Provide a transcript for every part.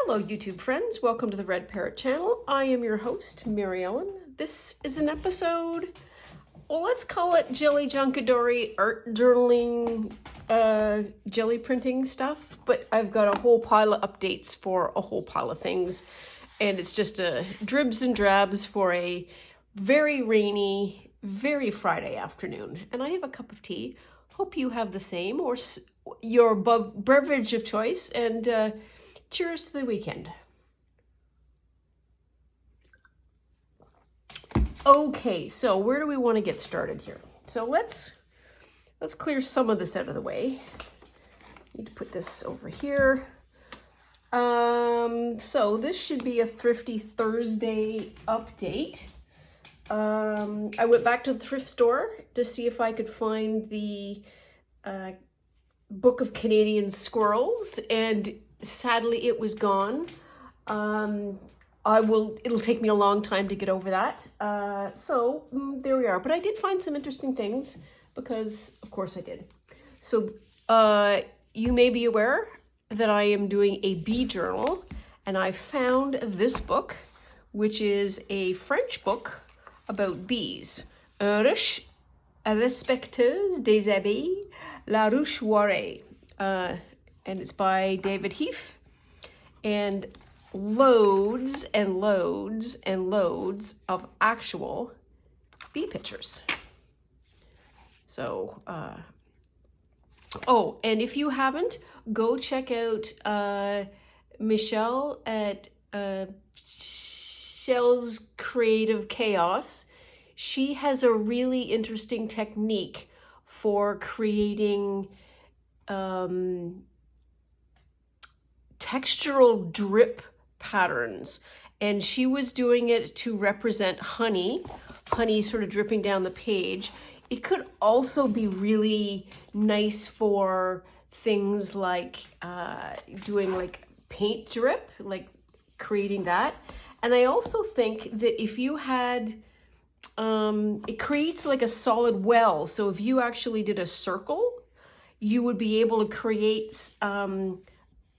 Hello YouTube friends, welcome to the Red Parrot channel. I am your host, Mary Ellen. This is an episode, well, let's call it Jelly Junkadori art journaling, jelly printing stuff, but I've got a whole pile of updates for a whole pile of things, and it's just a dribs and drabs for a very rainy, very Friday afternoon. And I have a cup of tea. Hope you have the same, or your beverage of choice, and cheers to the weekend. Okay, so where do we want to get started here? So let's clear some of this out of the way. Need to put this over here. So this should be a Thrifty Thursday update. I went back to the thrift store to see if I could find the Book of Canadian Squirrels, and sadly it was gone. It'll take me a long time to get over that. So there we are. But I did find some interesting things because, of course, I did. So you may be aware that I am doing a bee journal, and I found this book, which is a French book about bees. Ruche, respecteuse des abeilles, la ruche warée. And it's by David Heath, and loads and loads and loads of actual bee pictures. So, oh, and if you haven't, go check out Michelle at Shell's Creative Chaos. She has a really interesting technique for creating textural drip patterns, and she was doing it to represent honey sort of dripping down the page. It could also be really nice for things like doing like paint drip, like creating that. And I also think that if you had it creates like a solid well, so if you actually did a circle, you would be able to create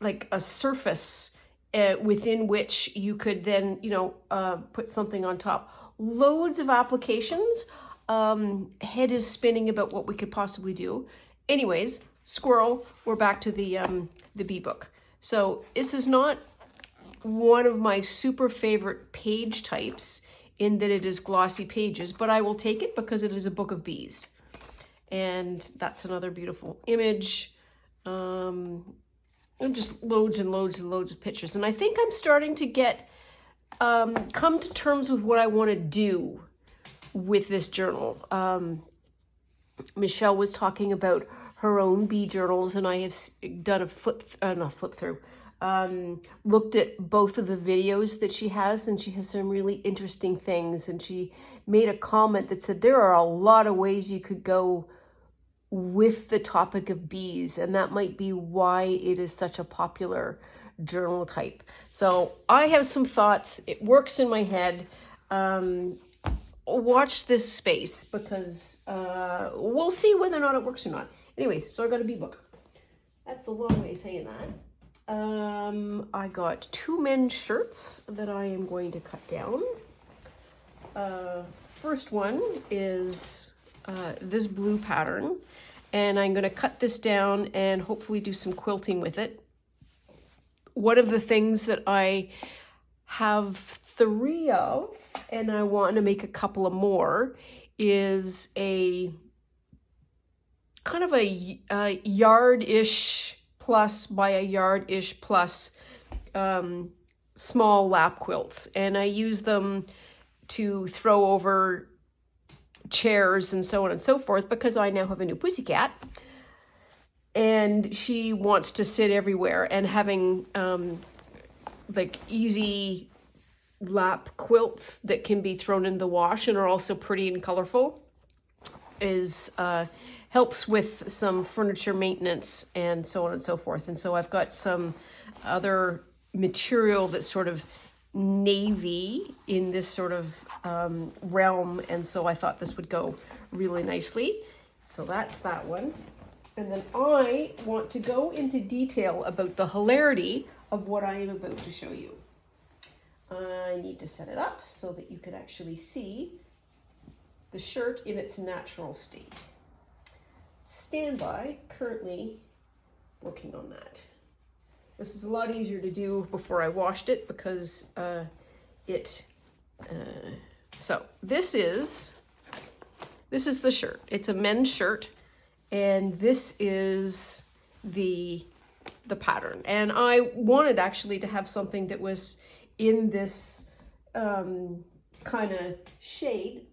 like a surface within which you could then, put something on top. Loads of applications. Head is spinning about what we could possibly do. Anyways, squirrel, we're back to the bee book. So this is not one of my super favorite page types in that it is glossy pages, but I will take it because it is a book of bees. And that's another beautiful image. And just loads and loads and loads of pictures. And I think I'm starting to get, come to terms with what I want to do with this journal. Michelle was talking about her own bee journals, and I have done a looked at both of the videos that she has, and she has some really interesting things. And she made a comment that said there are a lot of ways you could go with the topic of bees, and that might be why it is such a popular journal type. So I have some thoughts. It works in my head. Watch this space, because we'll see whether or not it works or not. Anyway, so I got a bee book. That's a long way of saying that. I got 2 men's shirts that I am going to cut down. First one is this blue pattern, and I'm going to cut this down and hopefully do some quilting with it. One of the things that I have 3 of, and I want to make a couple of more, is a kind of a yard-ish plus by a yard-ish plus small lap quilts, and I use them to throw over chairs and so on and so forth, because I now have a new pussycat and she wants to sit everywhere, and having like easy lap quilts that can be thrown in the wash and are also pretty and colorful is helps with some furniture maintenance and so on and so forth. And so I've got some other material that's sort of navy in this sort of realm, and so I thought this would go really nicely. So that's that one. And then I want to go into detail about the hilarity of what I am about to show you. I need to set it up so that you can actually see the shirt in its natural state. Stand by, currently working on that. This is a lot easier to do before I washed it because so this is the shirt. It's a men's shirt, and this is the pattern. And I wanted actually to have something that was in this kind of shade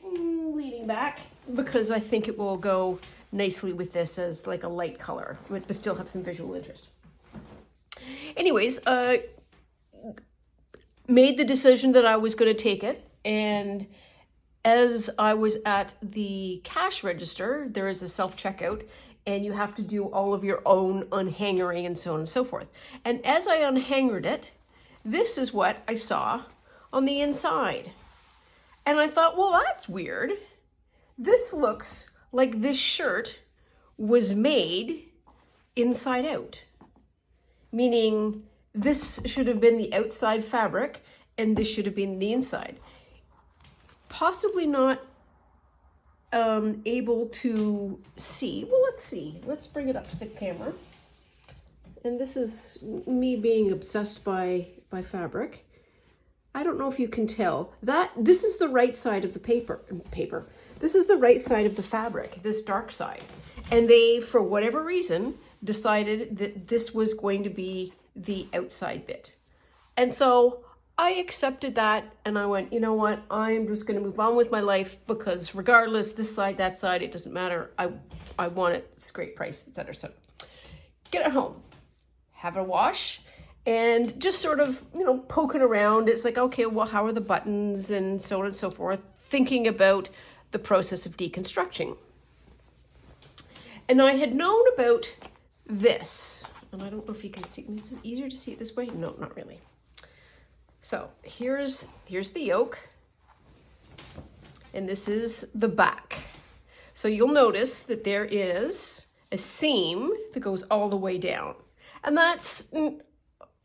leaning back, because I think it will go nicely with this as like a light color, but still have some visual interest. Anyways, made the decision that I was going to take it, and as I was at the cash register, there is a self-checkout, and you have to do all of your own unhangering and so on and so forth. And as I unhangered it, this is what I saw on the inside. And I thought, well, that's weird. This looks like this shirt was made inside out. Meaning this should have been the outside fabric and this should have been the inside. Possibly not able to see. Well, let's see. Let's bring it up to the camera. And this is me being obsessed by fabric. I don't know if you can tell that this is the right side of the paper. This is the right side of the fabric, this dark side. And they, for whatever reason, decided that this was going to be the outside bit. And so I accepted that, and I went, you know what, I'm just going to move on with my life, because regardless, this side, that side, it doesn't matter. I want it, it's a great price, etc. So get it home, have a wash, and just sort of, poking around. It's like, okay, well, how are the buttons and so on and so forth, thinking about the process of deconstruction. And I had known about this, and I don't know if you can see, is it easier to see it this way? No, not really. So here's the yoke, and this is the back. So you'll notice that there is a seam that goes all the way down. And that's,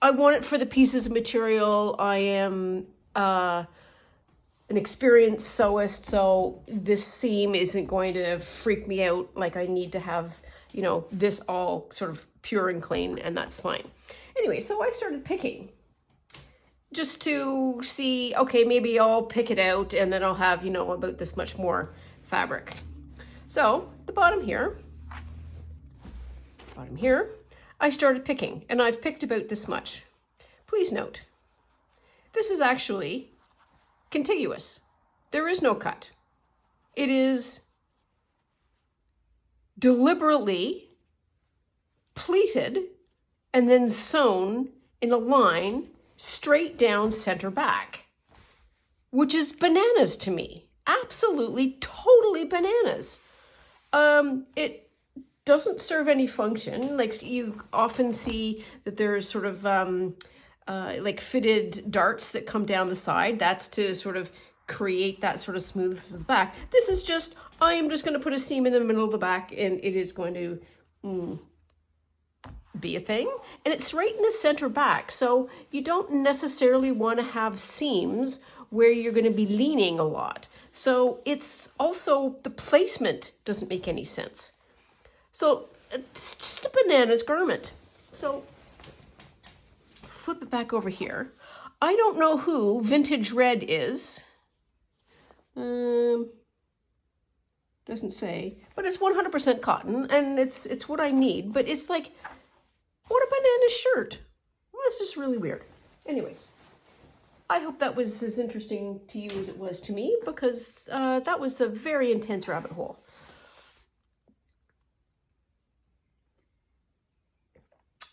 I want it for the pieces of material. I am an experienced sewist, so this seam isn't going to freak me out. Like, I need to have, this all sort of pure and clean, and that's fine. Anyway, so I started picking just to see, okay, maybe I'll pick it out and then I'll have, about this much more fabric. So the bottom here, I started picking, and I've picked about this much. Please note, this is actually contiguous. There is no cut. It is deliberately pleated and then sewn in a line straight down center back, which is bananas to me. Absolutely, totally bananas. It doesn't serve any function. Like, you often see that there's sort of like fitted darts that come down the side. That's to sort of create that sort of smoothness of the back. This is just, I am just going to put a seam in the middle of the back, and it is going to be a thing. And it's right in the center back, so you don't necessarily want to have seams where you're going to be leaning a lot. So it's also, the placement doesn't make any sense. So it's just a bananas garment. So flip it back over here. I don't know who Vintage Red is. Doesn't say, but it's 100% cotton, and it's what I need. But it's like, what a banana shirt. Well, it's just really weird. Anyways, I hope that was as interesting to you as it was to me, because that was a very intense rabbit hole.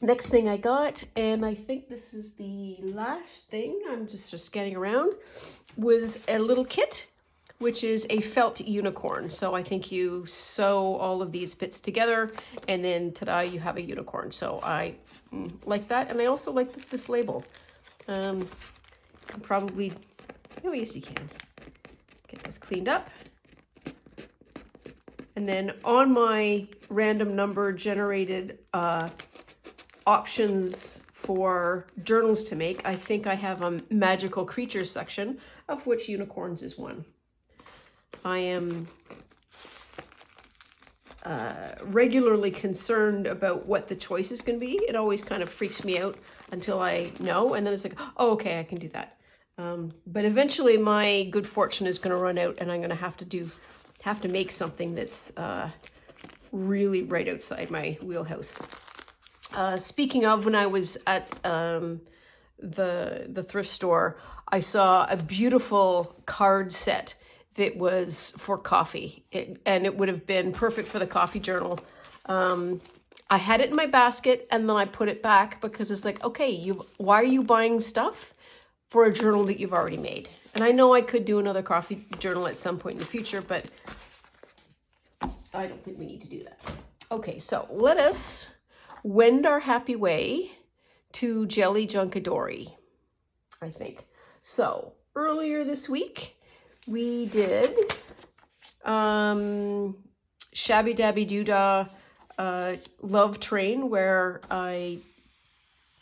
Next thing I got, and I think this is the last thing, I'm just scanning around, was a little kit, which is a felt unicorn. So I think you sew all of these bits together, and then ta-da, you have a unicorn. So I like that, and I also like this label. You can probably, oh yes you can, get this cleaned up. And then on my random number generated options for journals to make, I think I have a magical creatures section, of which unicorns is one. I am regularly concerned about what the choice is going to be. It always kind of freaks me out until I know, and then it's like, oh, okay, I can do that. But eventually my good fortune is going to run out, and I'm going to have to make something that's really right outside my wheelhouse. Speaking of, when I was at the thrift store, I saw a beautiful card set that was for coffee, and it would have been perfect for the coffee journal. I had it in my basket, and then I put it back because it's like, okay, why are you buying stuff for a journal that you've already made? And I know I could do another coffee journal at some point in the future, but I don't think we need to do that. Okay, so let us wend our happy way to Jelly Junkadori, I think. So earlier this week, we did Shabby Dabby Doodah Love Train, where I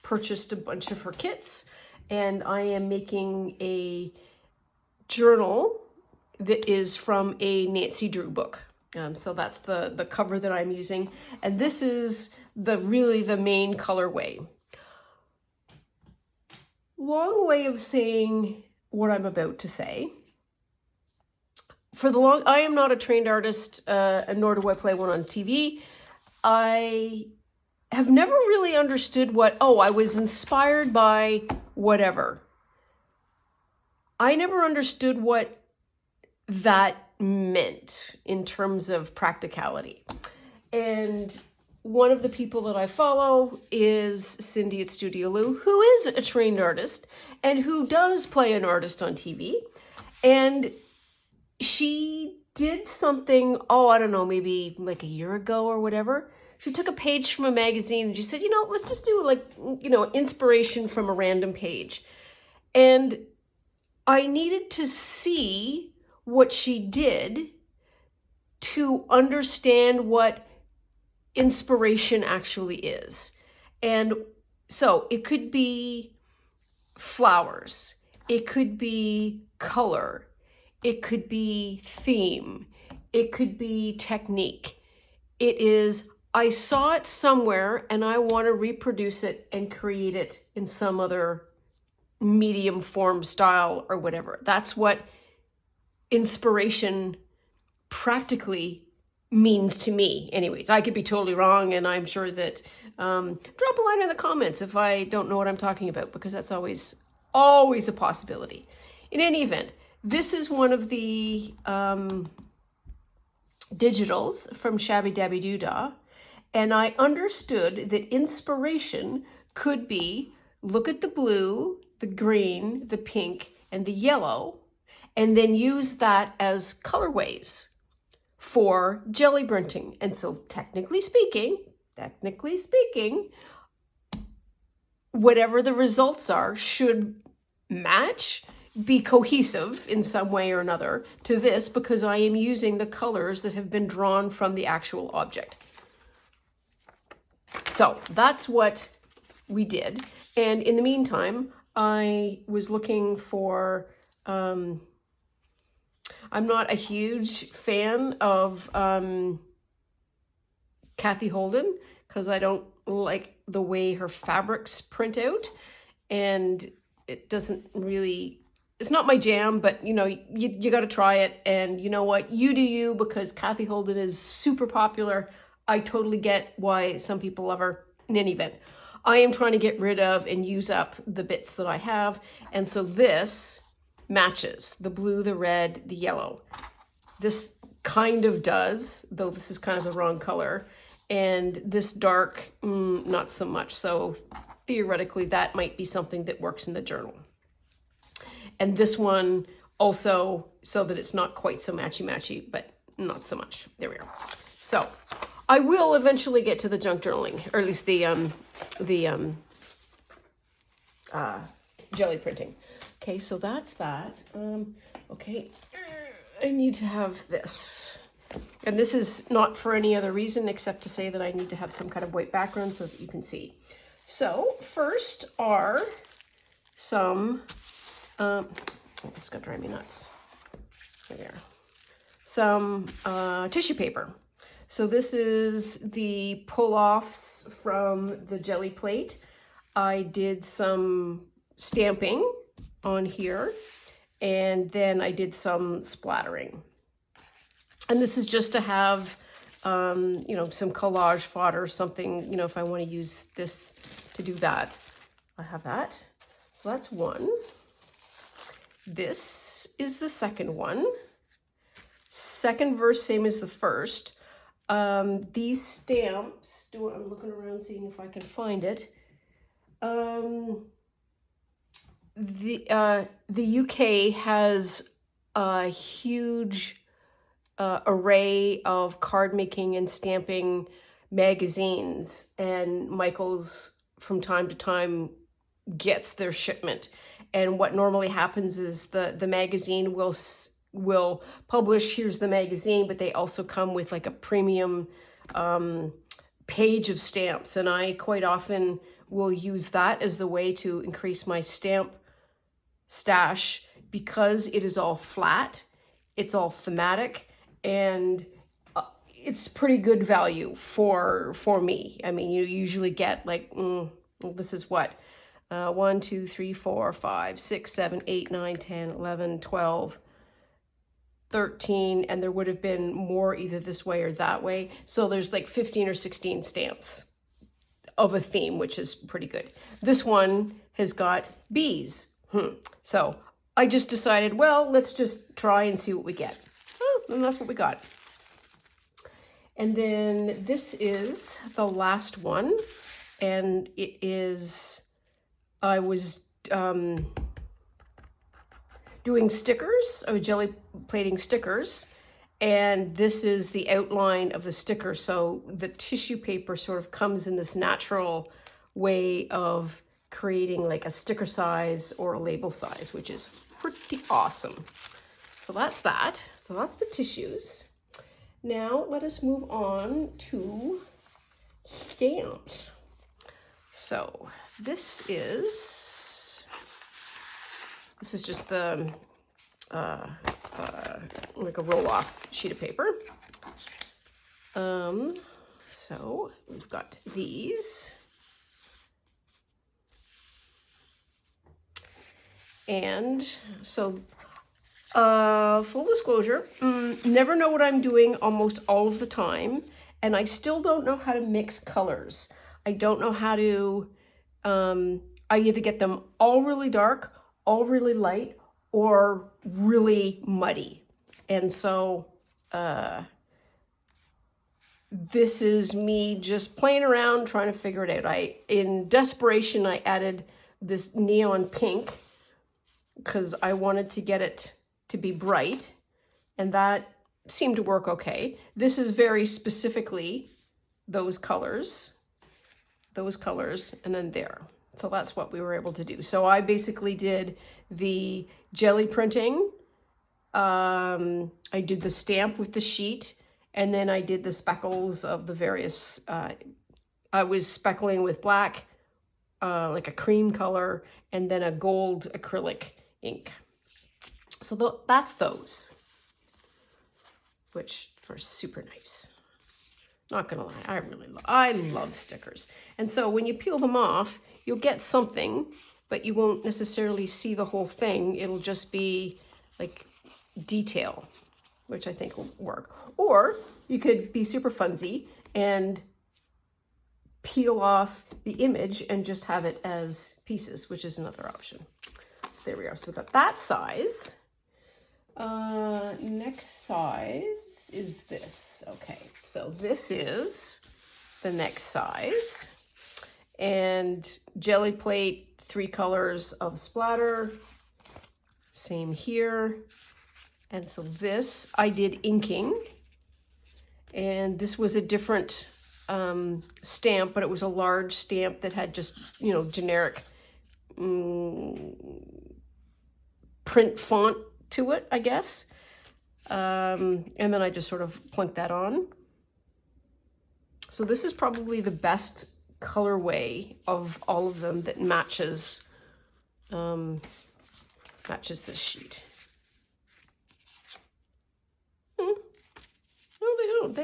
purchased a bunch of her kits, and I am making a journal that is from a Nancy Drew book. So that's the cover that I'm using, and this is really the main colorway. Long way of saying what I'm about to say. I am not a trained artist, and nor do I play one on TV. I have never really understood I was inspired by whatever. I never understood what that meant in terms of practicality. And one of the people that I follow is Cindy at Studio Lou, who is a trained artist and who does play an artist on TV. And she did something, I don't know, maybe like a year ago or whatever. She took a page from a magazine and she said, let's just do inspiration from a random page. And I needed to see what she did to understand what inspiration actually is. And so it could be flowers, it could be color, it could be theme, it could be technique. I saw it somewhere and I want to reproduce it and create it in some other medium, form, style, or whatever. That's what inspiration practically means to me. Anyways, I could be totally wrong, and I'm sure that drop a line in the comments if I don't know what I'm talking about, because that's always a possibility. In any event, this is one of the digitals from Shabby Dabby Doodah, and I understood that inspiration could be, look at the blue, the green, the pink, and the yellow, and then use that as colorways for jelly printing. And so technically speaking, whatever the results are should match, be cohesive in some way or another to this, because I am using the colors that have been drawn from the actual object. So that's what we did. And in the meantime, I was looking for, I'm not a huge fan of Kathy Holden, because I don't like the way her fabrics print out, and it doesn't really, it's not my jam, but you got to try it, and you know what, you do you, because Kathy Holden is super popular. I totally get why some people love her. In any event, I am trying to get rid of and use up the bits that I have, and so this matches the blue, the red, the yellow. This kind of does, though this is kind of the wrong color, and this dark, not so much. So theoretically, that might be something that works in the journal. And this one also, so that it's not quite so matchy-matchy, but not so much. There we are. So I will eventually get to the junk journaling, or at least the jelly printing. Okay, so that's that. Okay, I need to have this. And this is not for any other reason except to say that I need to have some kind of white background so that you can see. So first are some, this is gonna drive me nuts. There. Some tissue paper. So this is the pull-offs from the jelly plate. I did some stamping on here, and then I did some splattering. And this is just to have, you know, some collage fodder, something, you know, if I want to use this to do that. I have that. So that's one. This is the second one. Second verse, same as the first. These stamps, I'm looking around seeing if I can find it. The UK has a huge array of card making and stamping magazines, and Michael's from time to time gets their shipment. And what normally happens is the magazine will publish, here's the magazine, but they also come with like a premium page of stamps, and I quite often will use that as the way to increase my stamp stash because it is all flat, it's all thematic, and it's pretty good value for me. I mean, you usually get like, this is what, 1, 2, 3, 4, 5, 6, 7, 8, 9, 10, 11, 12, 13, and there would have been more either this way or that way. So there's like 15 or 16 stamps of a theme, which is pretty good. This one has got bees. So I just decided, well, let's just try and see what we get. And that's what we got. And then this is the last one. And it is, I was doing stickers. I was jelly plating stickers. And this is the outline of the sticker. So the tissue paper sort of comes in this natural way of creating like a sticker size or a label size, which is pretty awesome. So that's that. So that's the tissues. Now let us move on to stamps. So this is just the like a roll-off sheet of paper. So we've got these. And so, full disclosure, never know what I'm doing almost all of the time. And I still don't know how to mix colors. I don't know how to, I either get them all really dark, all really light, or really muddy. And so, this is me just playing around, trying to figure it out. In desperation, I added this neon pink because I wanted to get it to be bright, and that seemed to work okay. This is very specifically those colors, and then there. So that's what we were able to do. So I basically did the jelly printing, I did the stamp with the sheet, and then I did the speckles of the various, I was speckling with black, like a cream color, and then a gold acrylic ink. So that's those, which are super nice. Not gonna lie, I love stickers. And so when you peel them off, you'll get something, but you won't necessarily see the whole thing. It'll just be like detail, which I think will work. Or you could be super funsy and peel off the image and just have it as pieces, which is another option. So there we are. So we've got that size. Next size is this. Okay, so this is the next size. And jelly plate, 3 colors of splatter. Same here. And so this, I did inking. And this was a different stamp, but it was a large stamp that had just, you know, generic print font to it, I guess. And then I just sort of plunk that on. So this is probably the best colorway of all of them that matches this sheet. No, they don't.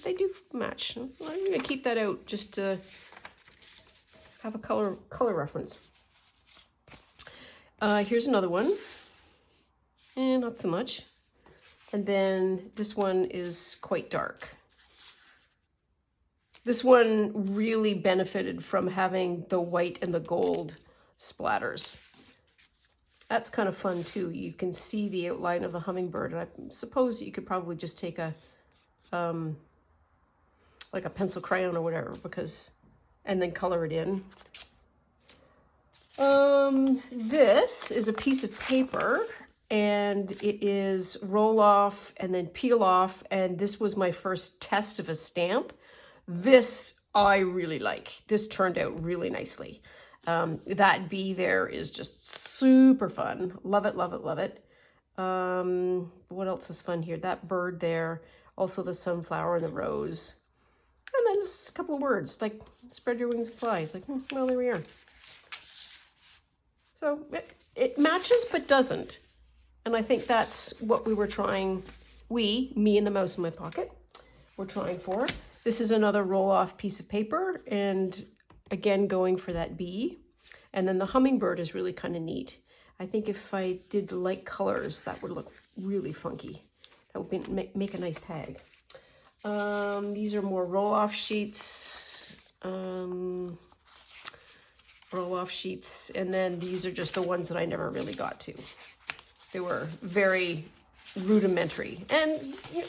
They do match. I'm gonna keep that out just to have a color reference. Here's another one, and not so much. And then this one is quite dark. This one really benefited from having the white and the gold splatters. That's kind of fun too. You can see the outline of the hummingbird, and I suppose you could probably just take a like a pencil crayon or whatever, and then color it in. This is a piece of paper, and it is roll off and then peel off, and this was my first test of a stamp. This I really like. This turned out really nicely. That bee there is just super fun. Love it, love it, love it. What else is fun here? That bird there, also the sunflower and the rose. And then just a couple of words, like spread your wings and fly. It's like, well, there we are. So it matches but doesn't. And I think that's what we were trying, me and the mouse in my pocket, we're trying for. This is another roll-off piece of paper, and again, going for that bee. And then the hummingbird is really kind of neat. I think if I did light colors, that would look really funky. That would make a nice tag. These are more roll-off sheets. Roll-off sheets. And then these are just the ones that I never really got to. They were very rudimentary. And you know,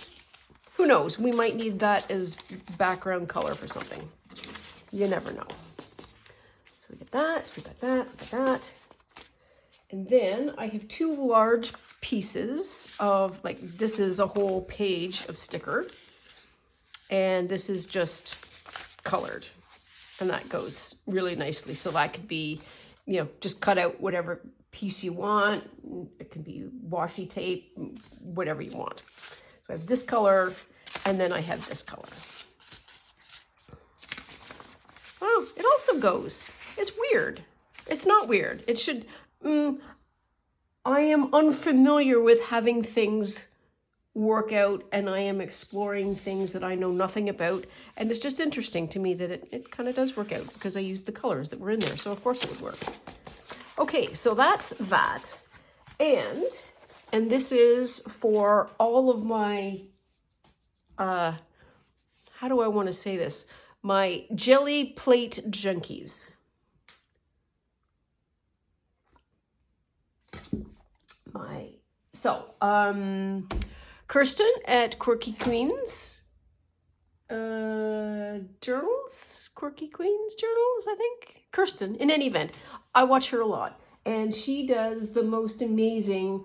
who knows? We might need that as background color for something. You never know. So we get that, we got that, we got that. And then I have two large pieces of, like, this is a whole page of sticker. And this is just colored. And that goes really nicely. So that could be, you know, just cut out whatever piece you want. It can be washi tape, whatever you want. So I have this color, and then I have this color. Oh, it also goes. It's weird. It's not weird. It should, I am unfamiliar with having things work out, and I am exploring things that I know nothing about. And it's just interesting to me that it kind of does work out because I used the colors that were in there. So of course it would work. Okay, so that's that. And this is for all of my, how do I want to say this? My jelly plate junkies. Kirsten at Quirky Queens Journals, Quirky Queens Journals, I think. Kirsten, in any event, I watch her a lot, and she does the most amazing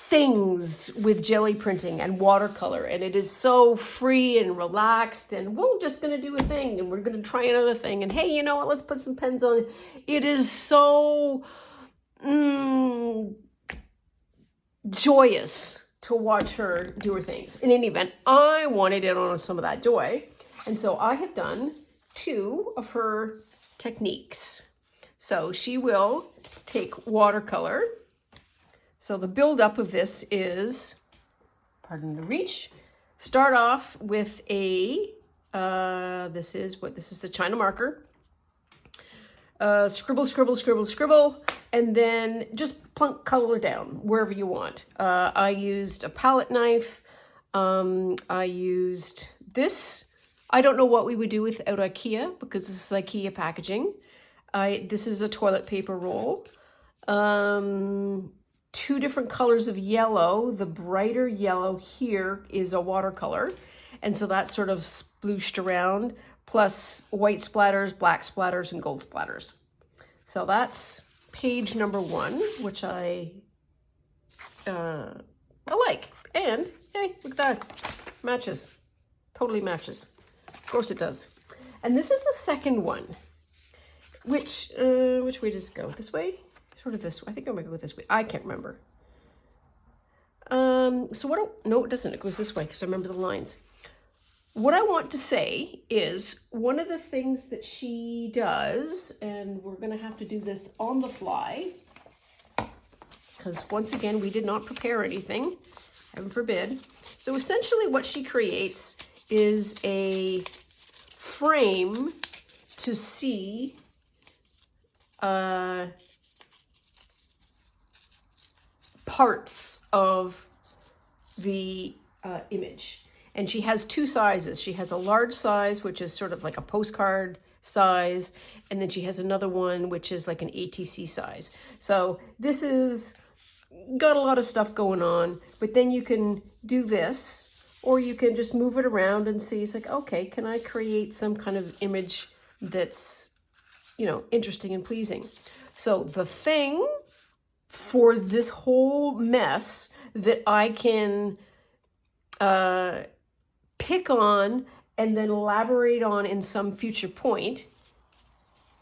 things with jelly printing and watercolor, and it is so free and relaxed, and we're just going to do a thing, and we're going to try another thing, and hey, you know what, let's put some pens on. It is so joyous to watch her do her things. In any event, I wanted in on some of that joy, and so I have done two of her techniques. So she will take watercolor. So the buildup of this is, pardon the reach, start off with a, this is the China marker. Scribble, scribble, scribble, scribble, and then just plunk color down wherever you want. I used a palette knife. I used this. I don't know what we would do without IKEA, because this is IKEA packaging. This is a toilet paper roll. Two different colors of yellow. The brighter yellow here is a watercolor, and so that's sort of splooshed around, plus white splatters, black splatters, and gold splatters. So that's page number 1, which I like. And hey, look at that, matches, totally matches. Of course it does. And this is the second one, which way does it go? This way? Sort of this way. I think I'm gonna go this way. I can't remember. So no, it doesn't. It goes this way because I remember the lines. What I want to say is one of the things that she does, and we're going to have to do this on the fly, because once again, we did not prepare anything, heaven forbid. So essentially what she creates is a frame to see parts of the image. And she has two sizes. She has a large size, which is sort of like a postcard size, and then she has another one, which is like an ATC size. So this is got a lot of stuff going on, but then you can do this, or you can just move it around and see, it's like, okay, can I create some kind of image that's, you know, interesting and pleasing? So the thing for this whole mess that I can pick on and then elaborate on in some future point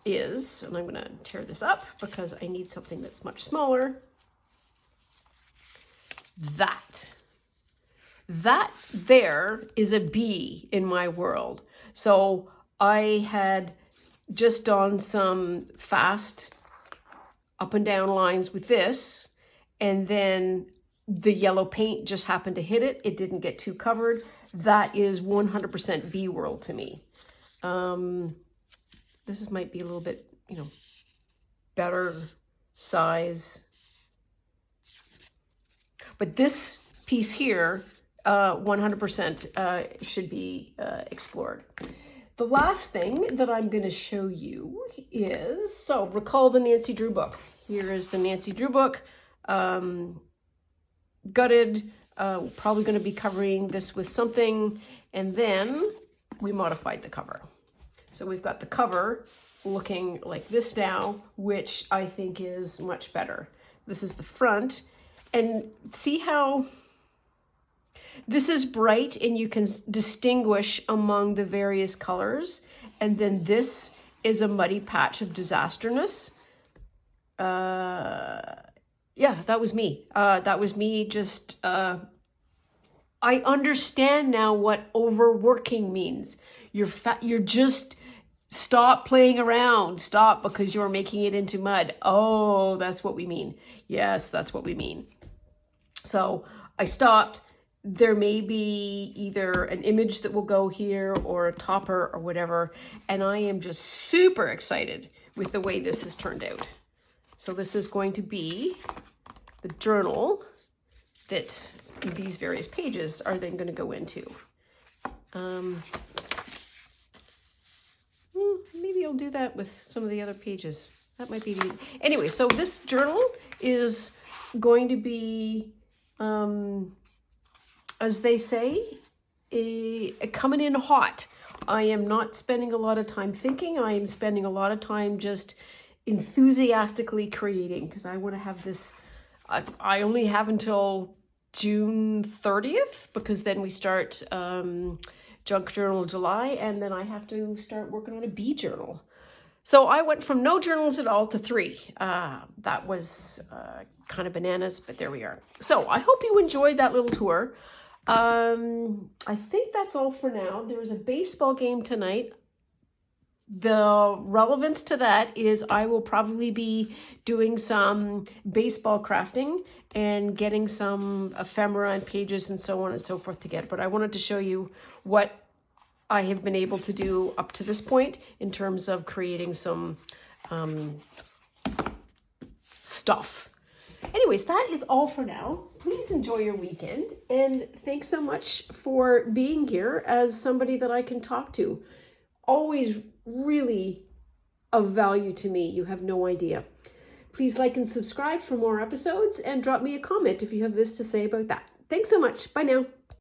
is, and I'm going to tear this up because I need something that's much smaller, that there is a bee in my world. So I had just done some fast up and down lines with this, and then the yellow paint just happened to hit it. It didn't get too covered. That is 100% bee world to me. This might be a little bit, you know, better size. But this piece here, 100% should be explored. The last thing that I'm going to show you is, so recall the Nancy Drew book. Here is the Nancy Drew book. Gutted, probably going to be covering this with something, and then we modified the cover. So we've got the cover looking like this now, which I think is much better. This is the front, and see how this is bright and you can distinguish among the various colors, and then this is a muddy patch of disasterness. Yeah, that was me. That was me just, I understand now what overworking means. You're just, stop playing around. Stop, because you're making it into mud. Oh, that's what we mean. Yes, that's what we mean. So I stopped. There may be either an image that will go here or a topper or whatever. And I am just super excited with the way this has turned out. So this is going to be the journal that these various pages are then going to go into. Maybe I'll do that with some of the other pages. That might be neat. Anyway, so this journal is going to be, as they say, coming in hot. I am not spending a lot of time thinking. I am spending a lot of time just enthusiastically creating, because I want to have this. I only have until June 30th, because then we start Junk Journal July, and then I have to start working on a bee journal. So I went from no journals at all to 3. That was kind of bananas, but there we are. So I hope you enjoyed that little tour. I think that's all for now. There's a baseball game tonight. The relevance to that is I will probably be doing some baseball crafting and getting some ephemera and pages and so on and so forth together. But I wanted to show you what I have been able to do up to this point in terms of creating some stuff. Anyways, that is all for now. Please enjoy your weekend, and thanks so much for being here as somebody that I can talk to. Always really of value to me. You have no idea. Please like and subscribe for more episodes, and drop me a comment if you have this to say about that. Thanks so much. Bye now.